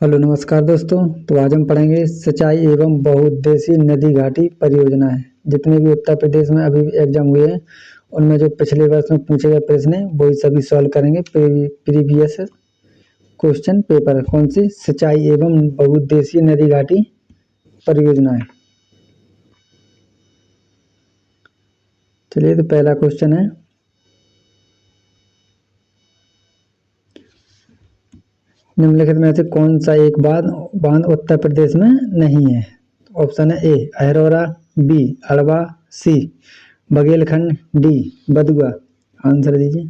Hello नमस्कार दोस्तों। तो आज हम पढ़ेंगे सिंचाई एवं बहुउद्देशीय नदी घाटी परियोजना है। जितने भी उत्तर प्रदेश में अभी एग्जाम हुए हैं उनमें जो पिछले वर्ष में पूछे गए प्रश्न हैं वही सभी सॉल्व करेंगे। प्रीवियस क्वेश्चन पेपर कौन सी सिंचाई एवं बहुउद्देशीय नदी घाटी परियोजना है। चलिए तो पहला क्वेश्चन है, निम्नलिखित में से कौन सा एक बांध उत्तर प्रदेश में नहीं है। ऑप्शन है ए अहरौरा, बी अड़वा, सी बघेलखंड, डी बदुआ। आंसर दीजिए।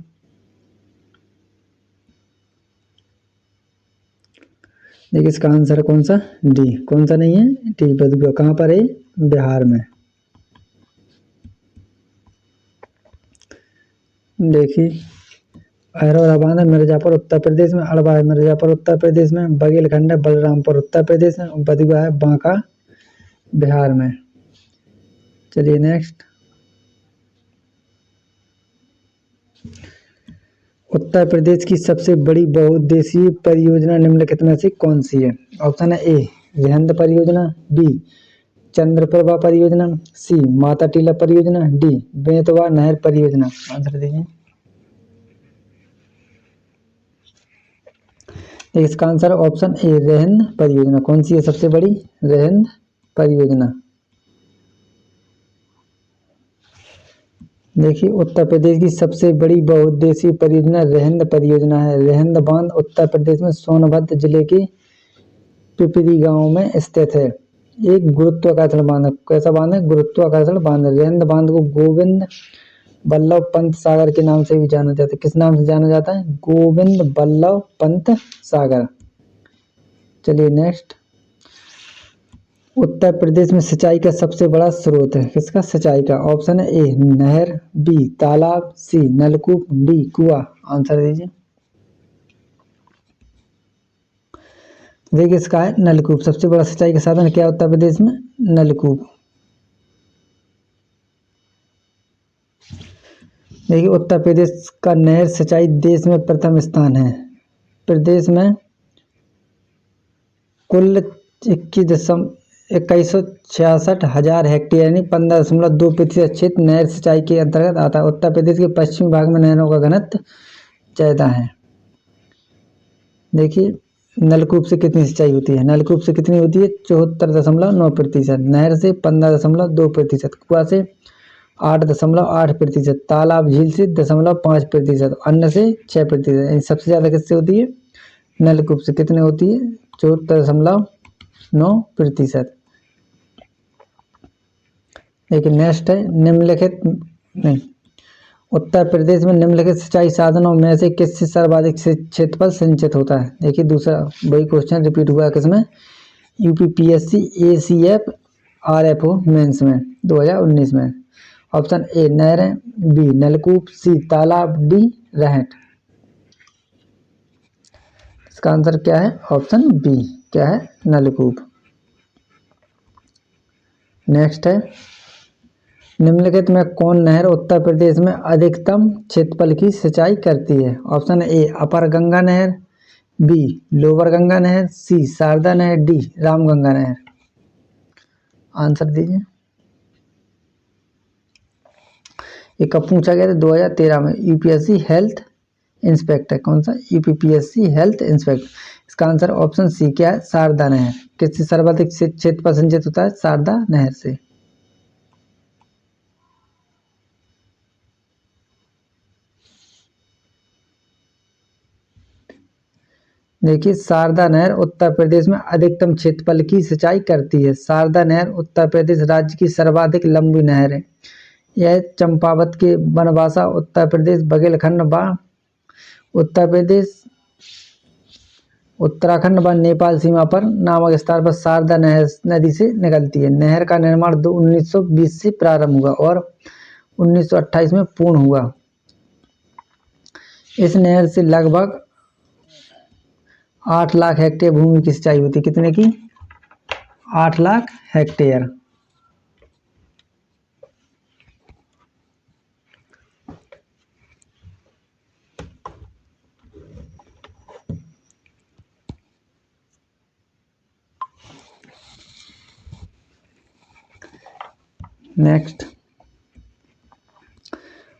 देखिए इसका आंसर कौन सा, डी। कौन सा नहीं है, डी बदुआ। कहाँ पर है, बिहार में। देखिए अहरौरा बांध है मिर्जापुर उत्तर प्रदेश में, अड़वा है मिर्जापुर उत्तर प्रदेश में, बघेलखंड है बलरामपुर उत्तर प्रदेश में, बदुआ है बांका बिहार में। चलिए नेक्स्ट, उत्तर प्रदेश की सबसे बड़ी बहुउद्देशीय परियोजना निम्नलिखित में से कौन सी है। ऑप्शन है ए रिहंद परियोजना, बी चंद्रप्रभा परियोजना, सी माता टीला परियोजना, डी बेतवा नहर परियोजना। आंसर दीजिए। इसका आंसर ऑप्शन ए रिहंद परियोजना। कौन सी है सबसे बड़ी, रिहंद परियोजना। देखिए उत्तर प्रदेश की सबसे बड़ी बहुउद्देशीय परियोजना रिहंद परियोजना है। रिहंद बांध उत्तर प्रदेश में सोनभद्र जिले के पिपरी गांव में स्थित है। एक गुरुत्वाकर्षण बांध है। कैसा बांध है, गुरुत्वाकर्षण बांध। रिहंद बांध को गोविंद बल्लभ पंत सागर के नाम से भी जाना जाता है। किस नाम से जाना जाता है, गोविंद बल्लभ पंत सागर। चलिए नेक्स्ट, उत्तर प्रदेश में सिंचाई का सबसे बड़ा स्रोत है। किसका, सिंचाई का। ऑप्शन है ए नहर, बी तालाब, सी नलकूप, डी कुआं। आंसर दीजिए। देखिए इसका है नलकूप। सबसे बड़ा सिंचाई का साधन क्या है उत्तर प्रदेश में, नलकूप। देखिए उत्तर प्रदेश का नहर सिंचाई देश में प्रथम स्थान है। प्रदेश में कुल 21,66 हेक्टेयर यानी 15.2% क्षेत्र नहर सिंचाई के अंतर्गत आता है। उत्तर प्रदेश के पश्चिमी भाग में नहरों का घनत्व ज्यादा है। देखिए नलकूप से कितनी सिंचाई होती है, नलकूप से कितनी होती है 74.9%, नहर से 15.2%, कुआं से 8.8%, तालाब झील से 0.5%, अन्य से 6%। सबसे ज्यादा किससे होती है, नलकूप से। कितने होती है, 74.9%। लेकिन नेक्स्ट है, निम्नलिखित नहीं, उत्तर प्रदेश में निम्नलिखित सिंचाई साधनों में से किससे सर्वाधिक क्षेत्रफल सिंचित होता है। देखिए दूसरा वही क्वेश्चन रिपीट हुआ है किसमें, यूपीपीएससी एसीएफ आरएफओ मेंस में 2019 में। ऑप्शन ए नहरें, बी नलकूप, सी तालाब, डी रहट। इसका आंसर क्या है, ऑप्शन बी क्या है, नलकूप। नेक्स्ट है, निम्नलिखित में कौन नहर उत्तर प्रदेश में अधिकतम क्षेत्रफल की सिंचाई करती है। ऑप्शन ए अपर गंगा नहर, बी लोअर गंगा नहर, सी शारदा नहर, डी रामगंगा नहर। आंसर दीजिए। ये कब पूछा गया था, 2013 में, यूपीएससी हेल्थ इंस्पेक्टर। कौन सा, यूपीपीएससी हेल्थ इंस्पेक्टर। इसका आंसर ऑप्शन सी क्या है, शारदा नहर। किससे सर्वाधिक क्षेत्रफल सिंचित होता है, शारदा नहर से। देखिए शारदा नहर उत्तर प्रदेश में अधिकतम क्षेत्रफल की सिंचाई करती है। शारदा नहर उत्तर प्रदेश राज्य की सर्वाधिक लंबी नहर है। यह चंपावत के बनवासा उत्तर प्रदेश, बघेलखंड व उत्तर प्रदेश, उत्तराखंड व नेपाल सीमा पर नामक स्थान पर शारदा नहर नदी से निकलती है। नहर का निर्माण 1920 से प्रारंभ हुआ और 1928 में पूर्ण हुआ। इस नहर से लगभग 8 लाख हेक्टेयर भूमि की सिंचाई होती है। कितने की, 8 लाख हेक्टेयर। नेक्स्ट,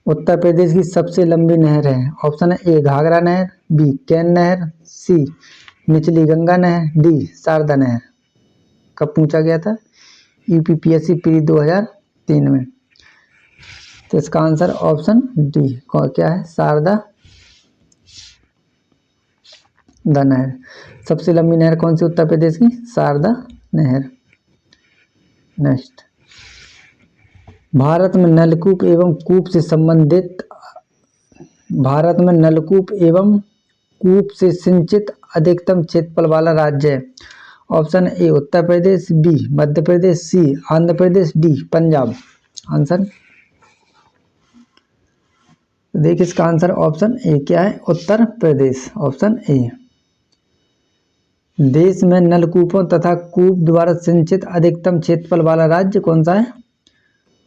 उत्तर प्रदेश की सबसे लंबी नहर है। ऑप्शन है ए घाघरा नहर, बी केन नहर, सी निचली गंगा नहर, डी शारदा नहर। कब पूछा गया था? यूपीपीएससी प्री 2003 में। तो इसका आंसर ऑप्शन डी क्या है? शारदा नहर। सबसे लंबी नहर कौन सी उत्तर प्रदेश की? शारदा नहर। नेक्स्ट, भारत में नलकूप एवं कूप से सिंचित अधिकतम क्षेत्रफल वाला राज्य है। Option A Uttar Pradesh, B Madhya Pradesh, C Andhra Pradesh, D Punjab. Answer देखिए, इसका आंसर ऑप्शन ए क्या है? उत्तर प्रदेश। Option A. देश में नलकूपों तथा कूप द्वारा सिंचित अधिकतम क्षेत्रफल वाला राज्य कौन सा है?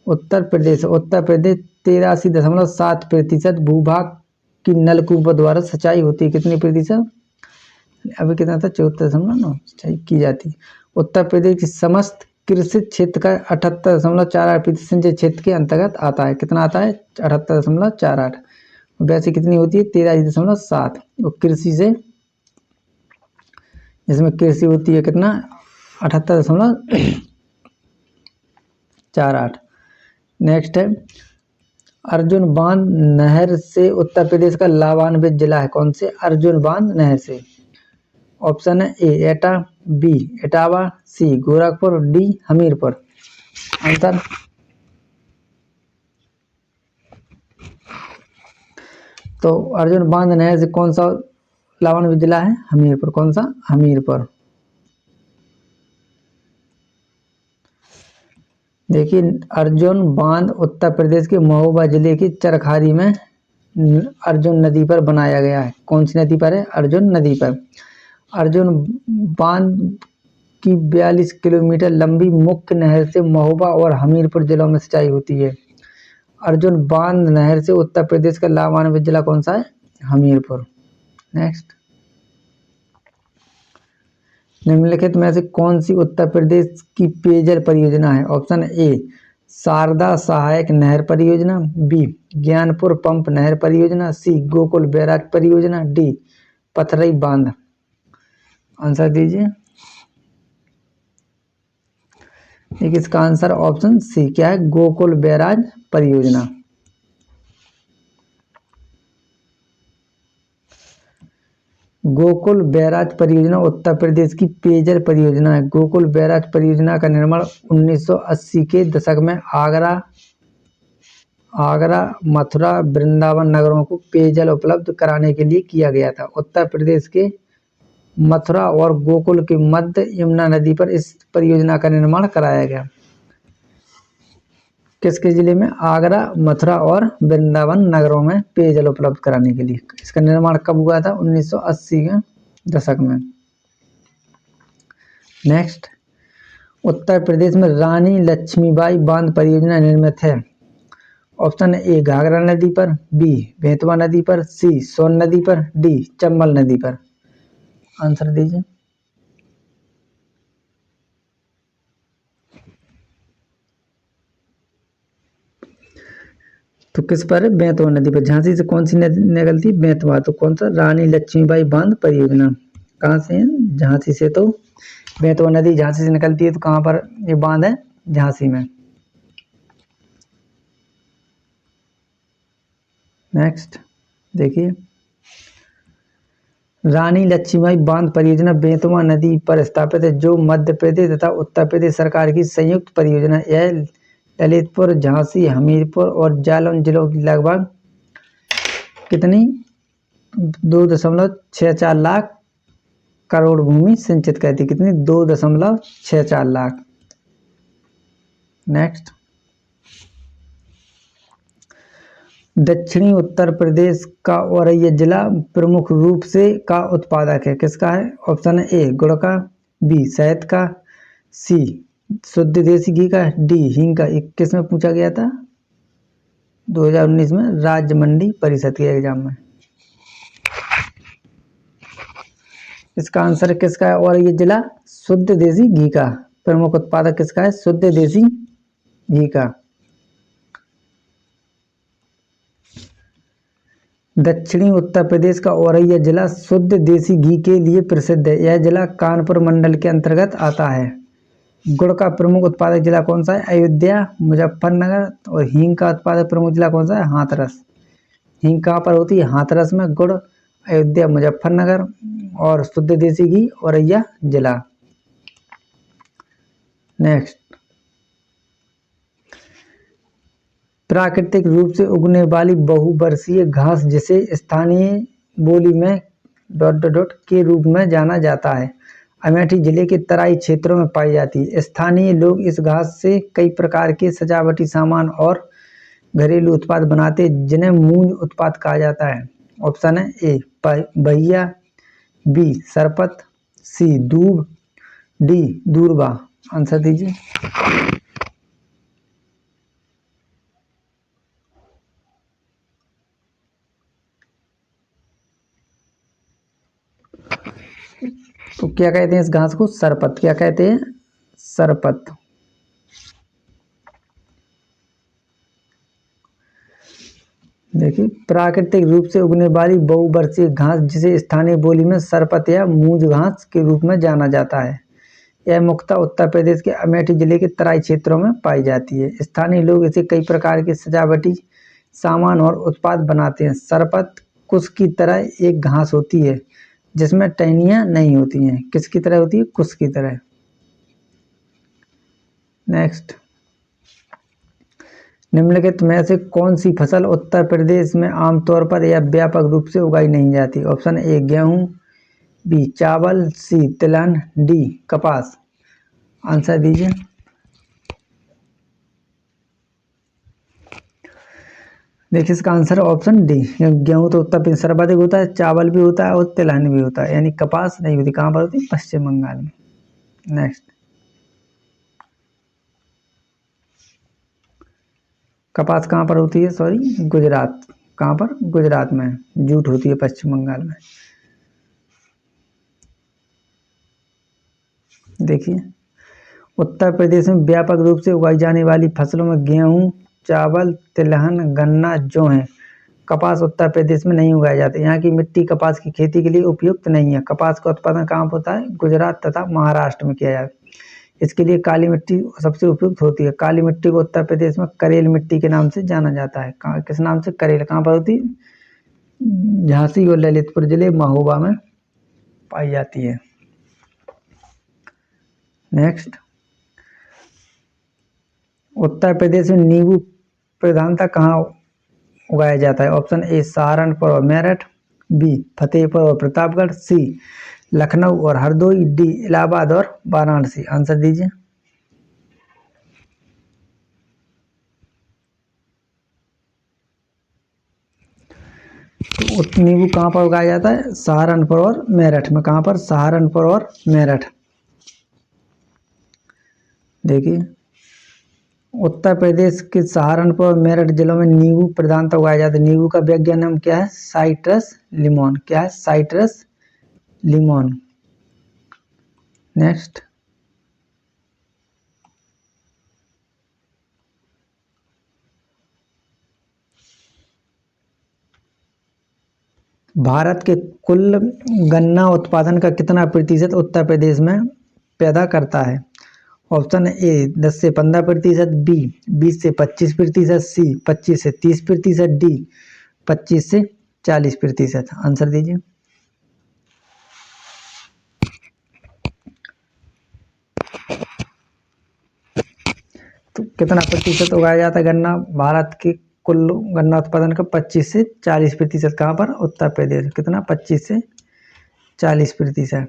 उत्तर प्रदेश। उत्तर प्रदेश 83.7% भूभाग की नलकूपों द्वारा सिंचाई होती है। कितनी प्रतिशत? अभी कितना था? 74.9 सिंचाई की जाती। उत्तर प्रदेश की समस्त कृषि क्षेत्र का 78.48% सिंचित क्षेत्र के अंतर्गत आता है। कितना आता है? 78.48। वैसे कितनी होती है? 83.7। और कृषि से, इसमें कृषि होती है कितना? 78.48। नेक्स्ट है, अर्जुन बांध नहर से उत्तर प्रदेश का लाभान्वित जिला है कौन से? अर्जुन बांध नहर से। ऑप्शन है ए एटा, बी इटावा, सी गोरखपुर, डी हमीरपुर। आंसर तो अर्जुन बांध नहर से कौन सा लाभान्वित जिला है? हमीरपुर। कौन सा? हमीरपुर। देखिए, अर्जुन बांध उत्तर प्रदेश के महोबा जिले की चरखारी में अर्जुन नदी पर बनाया गया है। कौन सी नदी पर है? अर्जुन नदी पर। अर्जुन बांध की 42 किलोमीटर लंबी मुख्य नहर से महोबा और हमीरपुर जिलों में सिंचाई होती है। अर्जुन बांध नहर से उत्तर प्रदेश का लाभान्वित जिला कौन सा है? हमीरपुर। नेक्स्ट, निम्नलिखित में से कौन सी उत्तर प्रदेश की पेयजल परियोजना है? ऑप्शन ए शारदा सहायक नहर परियोजना, बी ज्ञानपुर पंप नहर परियोजना, सी गोकुल बैराज परियोजना, डी पथरई बांध। आंसर दीजिए। देखिए, इसका आंसर ऑप्शन सी क्या है? गोकुल बैराज परियोजना। गोकुल बैराज परियोजना उत्तर प्रदेश की पेयजल परियोजना है। गोकुल बैराज परियोजना का निर्माण 1980 के दशक में आगरा, मथुरा, वृंदावन नगरों को पेयजल उपलब्ध कराने के लिए किया गया था। उत्तर प्रदेश के मथुरा और गोकुल के मध्य यमुना नदी पर इस परियोजना का निर्माण कराया गया। किसके जिले में? आगरा, मथुरा और वृंदावन नगरों में पेयजल उपलब्ध कराने के लिए। इसका निर्माण कब हुआ था? 1980 के दशक में। नेक्स्ट, उत्तर प्रदेश में रानी लक्ष्मीबाई बांध परियोजना निर्मित है। ऑप्शन ए घाघरा नदी पर, बी बेतवा नदी पर, सी सोन नदी पर, डी चंबल नदी पर। आंसर दीजिए। तो किस पर है? बेतवा नदी पर। झांसी से कौन सी नदी निकलती है? बेतवा। तो कौन सा? रानी लक्ष्मीबाई बांध परियोजना। कहाँ से है? झांसी से। तो बेतवा नदी झांसी से निकलती है। तो कहाँ पर ये बांध है? झांसी में। नेक्स्ट देखिए, रानी लक्ष्मीबाई बांध परियोजना बेतवा नदी पर स्थापित है, जो मध्य प्रदेश तथा उत्तर प्रदेश सरकार की संयुक्त परियोजना है। यह ललितपुर, झांसी, हमीरपुर और जालौन जिलों की लगभग कितनी 2.64 लाख करोड़ भूमि सिंचित करती। कितनी? 2.64 लाख। नेक्स्ट, दक्षिणी उत्तर प्रदेश का औरैया जिला प्रमुख रूप से का उत्पादक है। किसका है? ऑप्शन ए गुड़ का, बी शहद का, सी शुद्ध देसी घी का, डी हींग का। 21 में पूछा गया था, 2019 में राज्य मंडी परिषद के एग्जाम में। इसका आंसर किसका है? और ये जिला शुद्ध देसी घी का प्रमुख उत्पादक किसका है? शुद्ध देसी घी का। दक्षिणी उत्तर प्रदेश का औरैया जिला शुद्ध देसी घी के लिए प्रसिद्ध है। यह जिला कानपुर मंडल के अंतर्गत आता है। गुड़ का प्रमुख उत्पादक जिला कौन सा है? अयोध्या, मुजफ्फरनगर। और हींग का उत्पादक प्रमुख जिला कौन सा है? हाथरस। हींग कहाँ पर होती है? हाथरस में। गुड़ अयोध्या, मुजफ्फरनगर। और शुद्ध देसी घी औरैया जिला। नेक्स्ट, प्राकृतिक रूप से उगने वाली बहुवर्षीय घास जिसे स्थानीय बोली में ... के रूप में जाना जाता है, अमेठी जिले के तराई क्षेत्रों में पाई जाती है। स्थानीय लोग इस घास से कई प्रकार के सजावटी सामान और घरेलू उत्पाद बनाते हैं, जिन्हें मूंज उत्पाद कहा जाता है। ऑप्शन है ए बहिया, बी सरपत, सी दूब, डी दूरबा। आंसर दीजिए। तो क्या कहते हैं इस घास को? सरपत। क्या कहते हैं? सरपत। देखिए, प्राकृतिक रूप से उगने वाली बहुवर्षीय घास जिसे स्थानीय बोली में सरपत या मूंज घास के रूप में जाना जाता है। यह मुख्यतः उत्तर प्रदेश के अमेठी जिले के तराई क्षेत्रों में पाई जाती है। स्थानीय लोग इसे कई प्रकार के सजावटी सामान और उत्पाद बनाते हैं। सरपत कुश की तरह एक घास होती है जिसमें टहनियाँ नहीं होती हैं। किसकी तरह होती है? कुश की तरह। नेक्स्ट, निम्नलिखित में से कौन सी फसल उत्तर प्रदेश में आमतौर पर या व्यापक रूप से उगाई नहीं जाती? ऑप्शन ए गेहूं, बी चावल, सी तिलहन, डी कपास। आंसर दीजिए। देखिए, इसका आंसर ऑप्शन डी। गेहूं तो उत्तर प्रदेश सर्वाधिक होता है, चावल भी होता है और तिलहन भी होता है, यानी कपास नहीं होती। कहाँ पर होती है? पश्चिम बंगाल में। नेक्स्ट, कपास कहाँ पर होती है? सॉरी, गुजरात। कहाँ पर? गुजरात में। जूट होती है पश्चिम बंगाल में। देखिए, उत्तर प्रदेश में व्यापक रूप से उगाई जाने वाली फसलों में गेहूं, चावल, तिलहन, गन्ना, जौ है। कपास उत्तर प्रदेश में नहीं उगाए जाते। यहाँ की मिट्टी कपास की खेती के लिए उपयुक्त नहीं है। कपास का उत्पादन कहाँ होता है? गुजरात तथा महाराष्ट्र में किया जाता है। इसके लिए काली मिट्टी सबसे उपयुक्त होती है। काली मिट्टी को उत्तर प्रदेश में करेल मिट्टी के नाम से जाना जाता है। किस नाम से? करेल। कहाँ पर होती है? झांसी और ललितपुर जिले, महोबा में पाई जाती है। नेक्स्ट, उत्तर प्रदेश में नींबू प्रधानतः कहाँ उगाया जाता है? ऑप्शन ए सहारनपुर और मेरठ, बी फतेहपुर और प्रतापगढ़, सी लखनऊ और हरदोई, डी इलाहाबाद और वाराणसी। आंसर दीजिए। तो नींबू कहाँ पर उगाया जाता है? सहारनपुर और मेरठ में। कहाँ पर? सहारनपुर और मेरठ। देखिए, उत्तर प्रदेश के सहारनपुर और मेरठ जिलों में नींबू प्रधानतः उगाया जाता है। नींबू का वैज्ञानिक नाम क्या है? साइट्रस लिमोन। क्या है? साइट्रस लिमोन। नेक्स्ट, भारत के कुल गन्ना उत्पादन का कितना प्रतिशत उत्तर प्रदेश में पैदा करता है? ऑप्शन ए 10 से 15%, बी 20 से 25%, सी 25 से 30%, डी 25 से 40%। आंसर दीजिए। तो कितना प्रतिशत उगाया जाता है गन्ना भारत के कुल गन्ना उत्पादन का? 25 से 40%। कहाँ पर? उत्तर प्रदेश। कितना? 25 से 40%।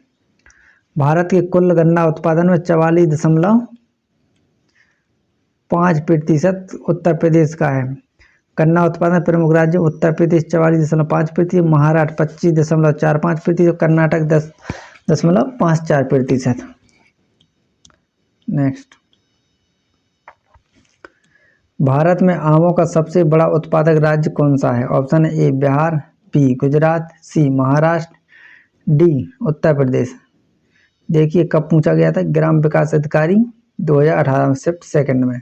भारत के कुल गन्ना उत्पादन में 44.5% उत्तर प्रदेश का है। गन्ना उत्पादन प्रमुख राज्य उत्तर प्रदेश 44.5%, महाराष्ट्र 25.45%, कर्नाटक 10.54%। नेक्स्ट, भारत में आमों का सबसे बड़ा उत्पादक राज्य कौन सा है? Option A Bihar, B Gujarat, C Maharashtra, D Uttar Pradesh. देखिए, कब पूछा गया था? ग्राम विकास अधिकारी 2018 में, शिफ्ट सेकंड में।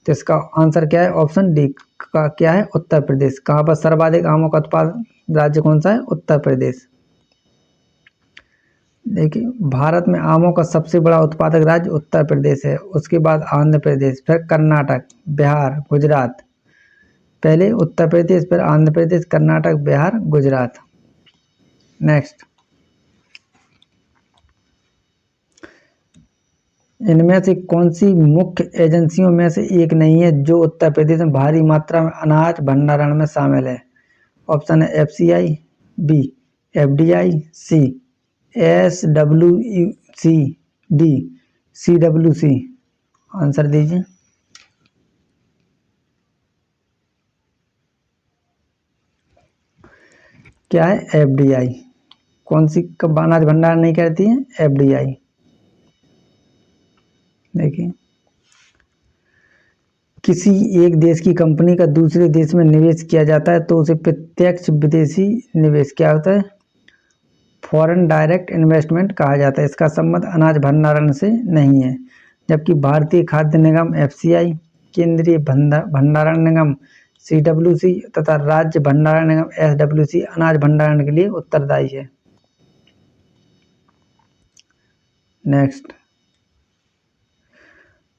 तो इसका आंसर क्या है? ऑप्शन डी का क्या है? उत्तर प्रदेश। कहाँ पर सर्वाधिक आमों का उत्पादन राज्य कौन सा है? उत्तर प्रदेश। देखिए, भारत में आमों का सबसे बड़ा उत्पादक राज्य उत्तर प्रदेश है, उसके बाद आंध्र प्रदेश, फिर कर्नाटक, बिहार, गुजरात। पहले उत्तर प्रदेश, फिर आंध्र प्रदेश, कर्नाटक, बिहार, गुजरात। नेक्स्ट, इनमें से कौन सी मुख्य एजेंसियों में से एक नहीं है जो उत्तर प्रदेश में भारी मात्रा में अनाज भंडारण में शामिल है? ऑप्शन है एफसीआई, बी एफडीआई, सी एसडब्ल्यूसी, डी सीडब्ल्यूसी। आंसर दीजिए। क्या है? एफडीआई। कौन सी अनाज भंडारण नहीं करती है? एफडीआई। देखिए, किसी एक देश की कंपनी का दूसरे देश में निवेश किया जाता है तो उसे प्रत्यक्ष विदेशी निवेश क्या होता है? फॉरेन डायरेक्ट इन्वेस्टमेंट कहा जाता है। इसका संबंध अनाज भंडारण से नहीं है। जबकि भारतीय खाद्य निगम एफसीआई, केंद्रीय भंडारण निगम सीडब्ल्यूसी तथा राज्य भंडारण निगम एसडब्ल्यूसी अनाज भंडारण के लिए उत्तरदायी है। नेक्स्ट,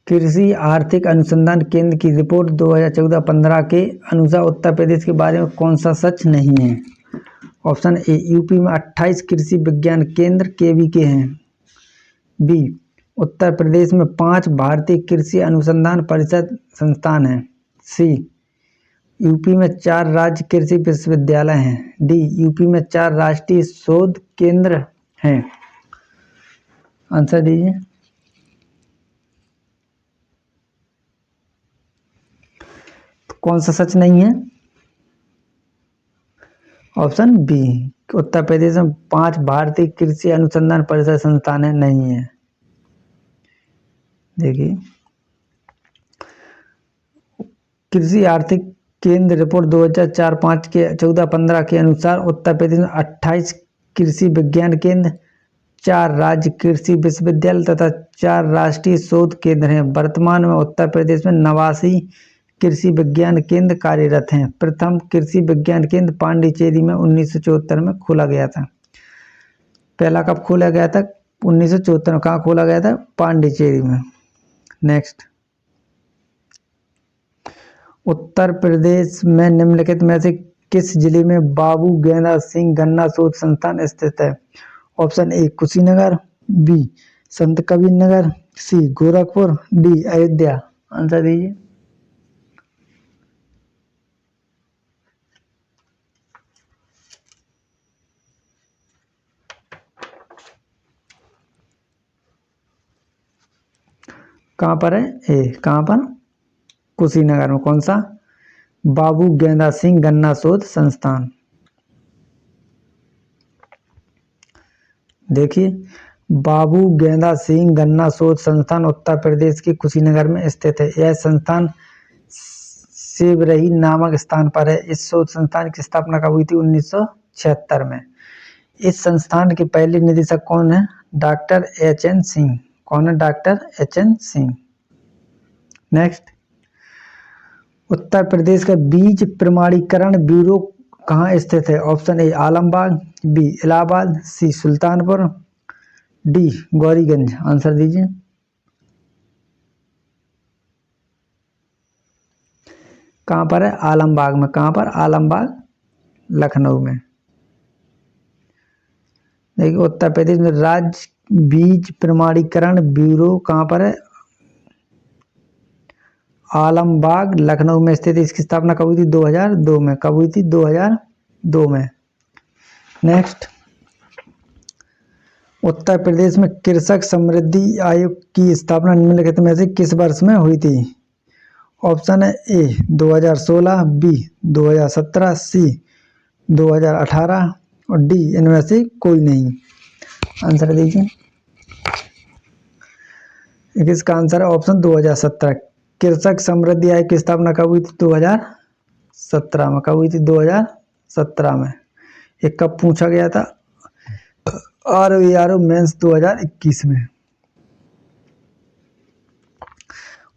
कृषि आर्थिक अनुसंधान केंद्र की रिपोर्ट 2014-15 के अनुसार उत्तर प्रदेश के बारे में कौन सा सच नहीं है? ऑप्शन ए, यूपी में 28 कृषि विज्ञान केंद्र केवीके हैं। बी, उत्तर प्रदेश में 5 भारतीय कृषि अनुसंधान परिषद संस्थान हैं। सी, यूपी में 4 राज्य कृषि विश्वविद्यालय हैं। डी, यूपी में 4 राष्ट्रीय शोध केंद्र हैं। आंसर दीजिए। तो कौन सा सच नहीं है? ऑप्शन बी, उत्तर प्रदेश में 5 भारतीय कृषि अनुसंधान परिषद संस्थान नहीं है। देखिए, कृषि आर्थिक केंद्र रिपोर्ट 2004-5 के 14-15 के अनुसार उत्तर प्रदेश में 28 कृषि विज्ञान केंद्र, 4 राज्य कृषि विश्वविद्यालय तथा 4 राष्ट्रीय शोध केंद्र हैं। वर्तमान में उत्तर प्रदेश में 89 कृषि विज्ञान केंद्र कार्यरत हैं। प्रथम कृषि विज्ञान केंद्र पांडिचेरी में 1974 में खोला गया था। पहला कब खोला गया था? 1974 में। कहाँ खोला गया था? पांडिचेरी में। नेक्स्ट, उत्तर प्रदेश में निम्नलिखित में से किस जिले में बाबू गेंदा सिंह गन्ना शोध संस्थान स्थित है? ऑप्शन ए, कुशीनगर, बी, संत कबीर नगर, सी, गोरखपुर, डी, अयोध्या। आंसर दीजिए। कहाँ पर है? ए, कहाँ पर? कुशीनगर में। कौन सा? बाबू गेंदा सिंह गन्ना शोध संस्थान। देखिए, बाबू गेंदा सिंह गन्ना शोध संस्थान उत्तर प्रदेश के कुशीनगर में स्थित है। यह संस्थान सेवरही नामक स्थान पर है। इस शोध संस्थान की स्थापना कब हुई थी? 1976 में। इस संस्थान के पहले निदेशक कौन है? Doctor H N. सिंह। कौन है? Doctor H N. Singh. Next, Uttar Pradesh का बीज प्रमाणीकरण ब्यूरो कहाँ स्थित है? Option A, Alambagh, B, Allahabad, C, Sultanpur, D, Gauriganj. Answer दीजिए। कहाँ पर है? आलमबाग में। कहाँ पर? आलमबाग, लखनऊ में। देखिए, उत्तर प्रदेश में राज्य बीज प्रमाणीकरण ब्यूरो कहाँ पर है? आलमबाग, लखनऊ में स्थित। इसकी स्थापना कब हुई थी? 2002 में। कब हुई थी? 2002 में। नेक्स्ट, उत्तर प्रदेश में कृषक समृद्धि आयोग की स्थापना निम्नलिखित में से किस वर्ष में हुई थी? ऑप्शन है ए, 2016, बी, 2017, सी, 2018 और डी, इनमें से कोई नहीं। आंसर दीजिए। इसका आंसर है ऑप्शन 2017। कृषक समृद्धि आयोग की स्थापना कब हुई थी? 2017 में। कब हुई थी? 2017 में। ये कब पूछा गया था? आरओ मेंस 2021 में।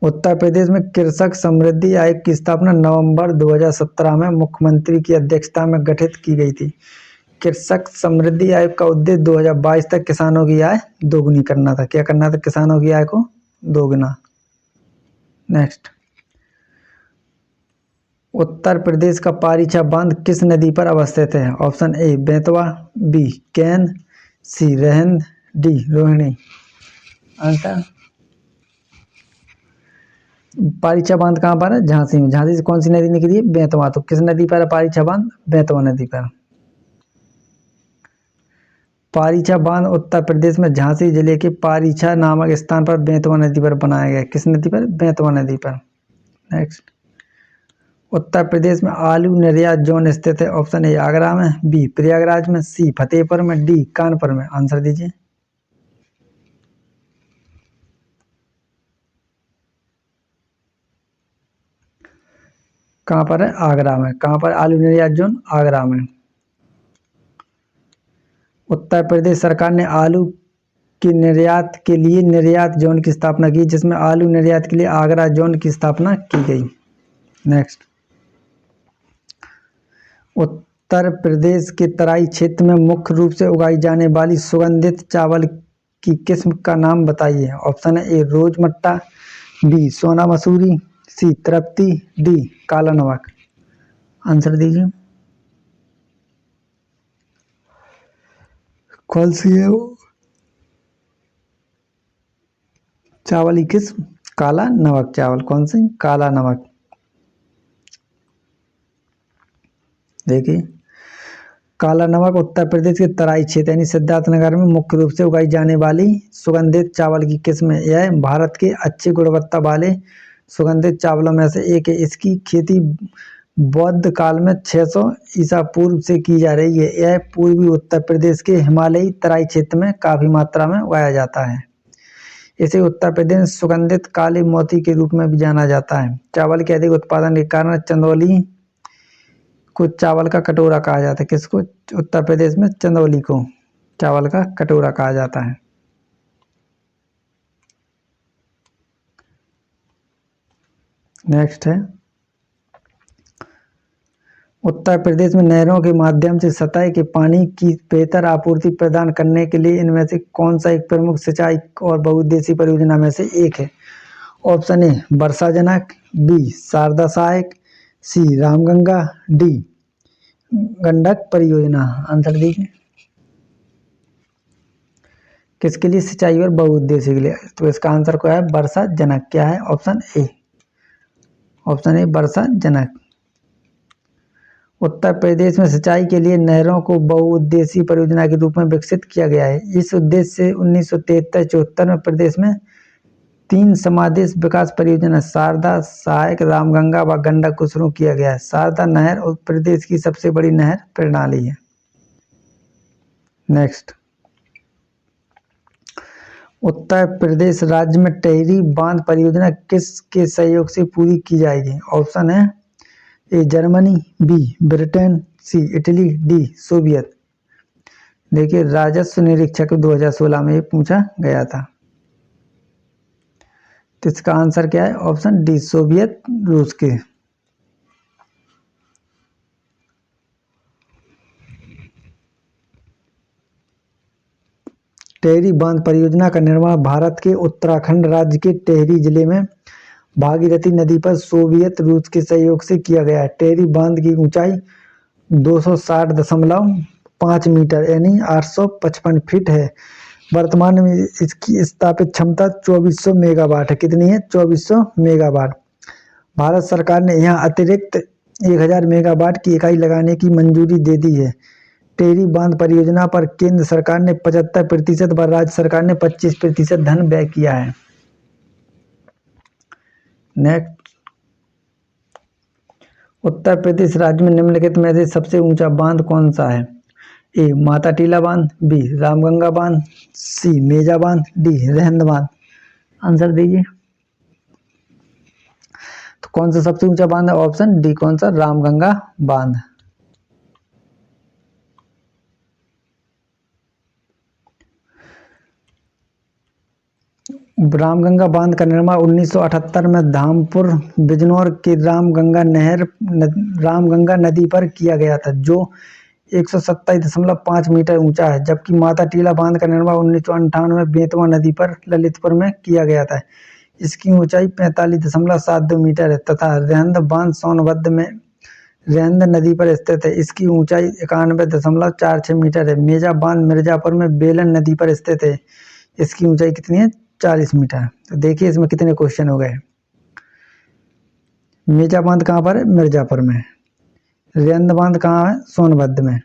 उत्तर प्रदेश में कृषक समृद्धि आयोग की स्थापना नवंबर 2017 में मुख्यमंत्री की अध्यक्षता में गठित की गई थी। कृषक समृद्धि आयोग का उद्देश्य 2022 तक किसानों की आय दोगुनी करना था। क्या करना था? किसानों की आय को दोगुना। नेक्स्ट, उत्तर प्रदेश का पारीछा बांध किस नदी पर अवस्थित है? Option A Betwa, B Ken, C Rihand, D Rohini. Answer, Parichha बांध कहाँ पर है? झांसी में। झांसी से कौन सी नदी निकली है? बेतवा। तो किस नदी पर है पारीछा बांध? बेतवा नदी पर। पारीछा बांध उत्तर प्रदेश में झांसी जिले के पारीछा नामक स्थान पर बेतवा नदी पर बनाया गया। किस नदी पर? बेतवा नदी पर। नेक्स्ट, उत्तर प्रदेश में आलू निर्यात जोन स्थित है। ऑप्शन ए आगरा में, बी प्रयागराज में, सी फतेहपुर में, डी कानपुर में। आंसर दीजिए। कहाँ पर है? आगरा में। कहाँ पर आलू निर्यात जोन? आगरा में। उत्तर प्रदेश सरकार ने आलू के निर्यात के लिए निर्यात जोन की स्थापना की, जिसमें आलू निर्यात के लिए आगरा जोन की स्थापना की गई। नेक्स्ट, उत्तर प्रदेश के तराई क्षेत्र में मुख्य रूप से उगाई जाने वाली सुगंधित चावल की किस्म का नाम बताइए। ऑप्शन है ए रोजमट्टा, बी सोना मसूरी, सी तृप्ति, डी काला नमक। आंसर दीजिए। कौन सी है वो चावल की किस्म? काला नमक चावल। कौन सी? काला नमक। देखिए, काला नमक उत्तर प्रदेश के तराई क्षेत्र यानी सिद्धार्थनगर में मुख्य रूप से उगाई जाने वाली सुगंधित चावल की किस्म है। यह भारत के अच्छी गुणवत्ता वाले सुगंधित चावलों में से एक है। इसकी खेती बौद्ध काल में 600 ईसा पूर्व से की जा रही है। यह पूर्वी उत्तर प्रदेश के हिमालयी तराई क्षेत्र में काफी मात्रा में उगाया जाता है। इसे उत्तर प्रदेश में सुगंधित काले मोती के रूप में भी जाना जाता है। चावल के अधिक उत्पादन के कारण चंदौली को चावल का कटोरा कहा जाता है। किसको? उत्तर प्रदेश में चंदौली को चावल का कटोरा कहा जाता है। नेक्स्ट है, उत्तर प्रदेश में नहरों के माध्यम से सतह के पानी की बेहतर आपूर्ति प्रदान करने के लिए इनमें से कौन सा एक प्रमुख सिंचाई और बहुउद्देशीय परियोजना में से एक है? ऑप्शन ए वर्षा जनक, B Sharda Sahayak, C Ramganga, D Gandak परियोजना। आंसर दीजिए। किसके लिए? सिंचाई और बहुउद्देशीय के लिए। तो इसका आंसर क्या है? वर्षा जनक। क्या है? Option A. ऑप्शन ए वर्षा जनक। उत्तर प्रदेश में सिंचाई के लिए नहरों को बहुउद्देशीय परियोजना के रूप में विकसित किया गया है। इस उद्देश्य से 1973-74 में प्रदेश में 3 समादेश विकास परियोजना शारदा, सहायक, रामगंगा व गंडक को शुरू किया गया है। शारदा नहर उत्तर प्रदेश की सबसे बड़ी नहर प्रणाली है। नेक्स्ट, उत्तर प्रदेश राज्य में टेहरी बांध परियोजना किसके सहयोग से पूरी की जाएगी? ऑप्शन है A Germany, B Britain, C Italy, D Soviet. देखिए, राजस्व निरीक्षक 2016 में ये पूछा गया था। तो इसका आंसर क्या है? ऑप्शन डी सोवियत रूस के। टेहरी बांध परियोजना का निर्माण भारत के उत्तराखंड राज्य के टेहरी जिले में भागीरथी नदी पर सोवियत रूस के सहयोग से किया गया है। टेहरी बांध की ऊंचाई 260.5 मीटर यानी 855 फीट है। वर्तमान में इसकी स्थापित क्षमता 2400 मेगावाट है। कितनी है? 2400 मेगावाट। भारत सरकार ने यहाँ अतिरिक्त 1000 मेगावाट की इकाई लगाने की मंजूरी दे दी है। टेहरी बांध परियोजना पर केंद्र सरकार ने 75% व राज्य सरकार ने 25% धन व्यय किया है। नेक्स्ट, उत्तर प्रदेश राज्य में निम्नलिखित में से सबसे ऊंचा बांध कौन सा है? ए माता टीला बांध, बी रामगंगा बांध, सी मेजा बांध, डी रहंद बांध। आंसर दीजिए। तो कौन सा सबसे ऊंचा बांध है? Option D. कौन सा? रामगंगा बांध। रामगंगा बांध का निर्माण 1978 में धामपुर बिजनौर की रामगंगा नदी पर किया गया था, जो 127.5 मीटर ऊंचा है, जबकि माता टीला बांध का निर्माण 1998 में बेतवा नदी पर ललितपुर में किया गया था। इसकी ऊंचाई 45.72 मीटर है तथा रेहंद बांध सोनभद्र में रेहंद नदी पर स्थित है। इसकी ऊंचाई 91.46 मीटर है। मेजा बांध मिर्जापुर में बेलन नदी पर स्थित है। इसकी ऊंचाई कितनी है? 40 मीटर। तो देखिए इसमें कितने क्वेश्चन हो गए। मेजा बांध कहाँ पर है? मिर्जापुर में। रेहंद बांध कहाँ है? सोनभद्र में।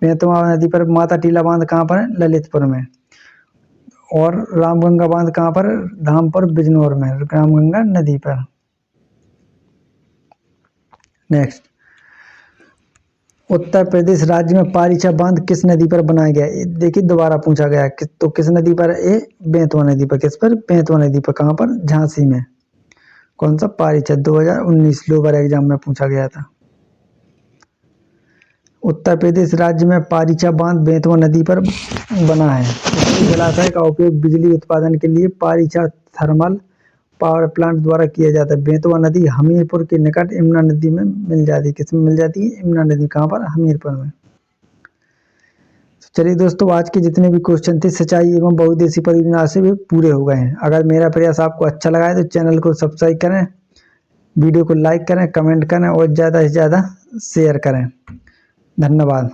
बेतवा नदी पर माता टीला बांध कहाँ पर है? ललितपुर में। और रामगंगा बांध कहाँ पर? धामपुर बिजनौर में, रामगंगा नदी पर। नेक्स्ट, उत्तर प्रदेश राज्य में पारीछा बांध किस नदी पर बनाया गया? देखिए दोबारा पूछा गया तो किस नदी पर? ए बेतवा नदी पर। किस पर? बेतवा नदी पर। कहाँ पर? झांसी में। कौन सा? पारीछा। 2019 लोअर एग्जाम में पूछा गया था। उत्तर प्रदेश राज्य में पारीछा बांध बेतवा नदी पर बना है। इस जलाशय का उपयोग बिजली उत्पादन के लिए पारीछा थर्मल पावर प्लांट द्वारा किया जाता है। बेतवा नदी हमीरपुर के निकट यमुना नदी में मिल जाती है। किसमें मिल जाती है? यमुना नदी। कहाँ पर? हमीरपुर में। चलिए दोस्तों, आज के जितने भी क्वेश्चन थे सिंचाई एवं बहुउद्देशीय परियोजना से भी पूरे हो गए हैं। अगर मेरा प्रयास आपको अच्छा लगा है तो चैनल को सब्सक्राइब करें, वीडियो को लाइक करें, कमेंट करें और ज़्यादा से ज़्यादा शेयर करें। धन्यवाद।